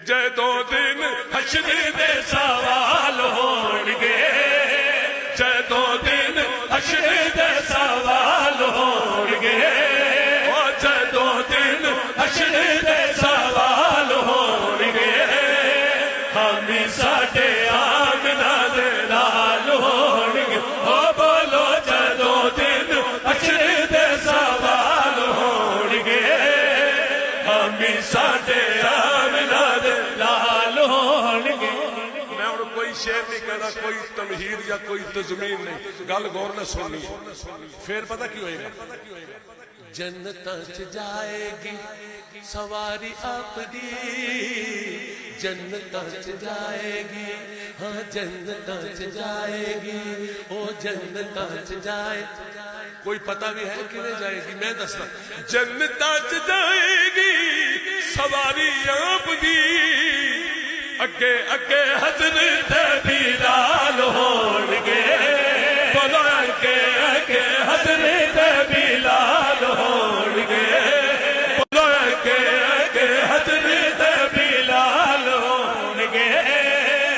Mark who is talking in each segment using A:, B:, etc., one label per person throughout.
A: جدوں دن حشر دے سوال ہون گے جدوں دن حشر دے سوال ہون گے جدوں دن حشر دے سوال ہون گے ہم ساڈے آمنہ دے نال ہون گے بولو جدوں دن حشر دے سوال ہون گے ہم ساڈے آمنہ دے نال ہون گے میں اور کوئی شعر نہیں کہنا کوئی تمہید یا کوئی تضمین نہیں گل غور نہ سننی پھر پتہ کی ہوئے گا جنتاں چ جائے گی سواری آپ دی جنتاں چ جائے گی ہاں جنتاں چ جائے گی او جنتاں چ جائے کوئی پتہ بھی ہے کہ نہیں جائے گی میں دسنا جنتاں چ جائے گی سواری آپ دی اگے اگے حضرت بلال ہون گے بولو اگے اگے حضرت بلال ہون گے بولو اگے اگے حضرت بلال ہون گے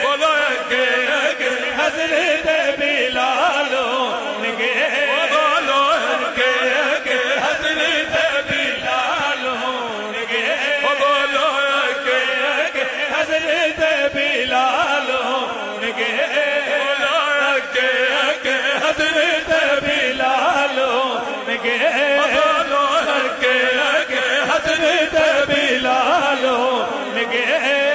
A: بولو اگے اگے حضرت بلال ہون گے بولو اگے اگے حضرت بلال ہون گے بولو اگے اگے حضرت بلال ہون گے بولو اگے اگے حضرت بلال ہون گے بولو اگے اگے حضرت بلال ہون گے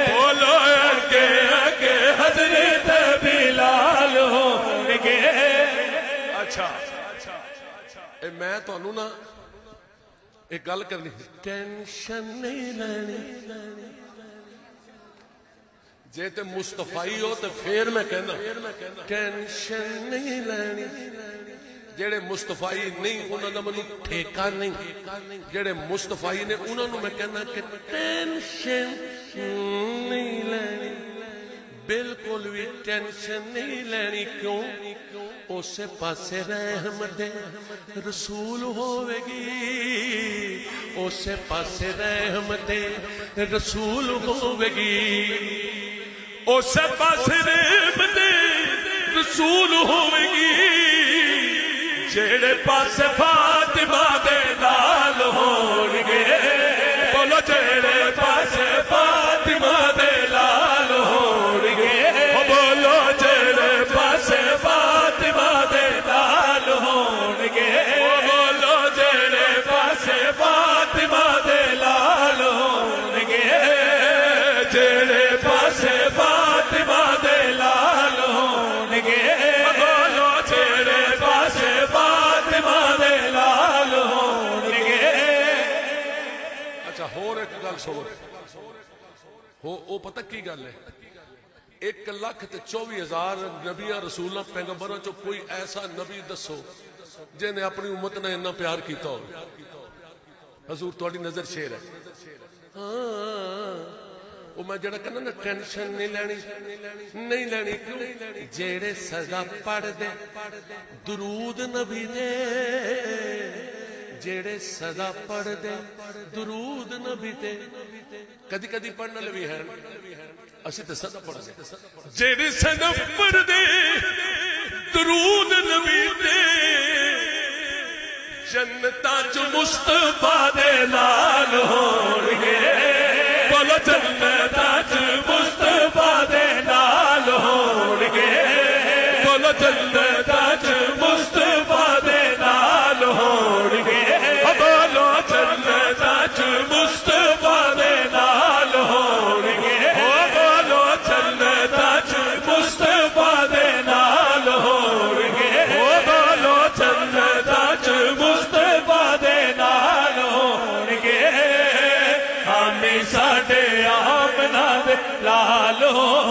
A: بولو اگے اگے حضرت بلال ہون گے اچھا میں تانوں نا ایک گل کرنی ٹینشن نہیں لینی جے تے مصطفی ہو تو پھر میں کہنا ٹینشن نہیں لینی جڑے مصطفی نہیں انہاں دا مینوں ٹھیکا نہیں جڑے مصطفی نے انہاں نوں میں کہنا کہ ٹینشن نہیں لینی بالکل بھی ٹینشن نہیں لینی کیوں اسے پاسے رحمت رسول ہوے گی اسے پاسے رحمت رسول ہوے گی اسے پاسے رحمت رسول ہوے گی جڑے پاسے فاطمہ دے نال ہون گے بولو جڑے پاسے فاطمہ دے نال ہون گے بولو جڑے پاسے فاطمہ دے نال ہون گے بولو جڑے پاسے فاطمہ دے نال ہون گے جڑے پاسے فاطمہ دے نال ہون گے بولو جڑے پاسے فاطمہ دے نال ہون گے اچھا ہور ایک گل سن وہ پتہ کی گل ہے 1,24,000 نبیاں رسولاں پیغمبراں چو کوئی ایسا نبی دسو جن نے اپنی امت نے اتنا پیار کیتا ہو حضور تہاڈی نظر شیر ہے وہ میں جڑا کہنا نا ٹینشن نہیں لینی کیوں جیڑے سزا پڑھ دے درود نبی دے جیڑے سزا پڑھ دے درود نبی دے کدی کدی پڑھنا لوی ہے اسی تے سزا پڑھ دے جیڑے سزا پڑھ دے درود نبی دے جنتاں چ مصطفیٰ دے نال ہون گے بولو جنتاں چ مصطفیٰ دے نال ہون گے بولو جنتاں چ مصطفیٰ دے نال ہون گے بولو جنتاں چ مصطفیٰ دے نال ہون گے بولو جنتاں چ مصطفیٰ دے نال ہون گے بولو جنتاں چ مصطفیٰ دے نال ہون گے ہم ساڈے آمنہ دے لال ہون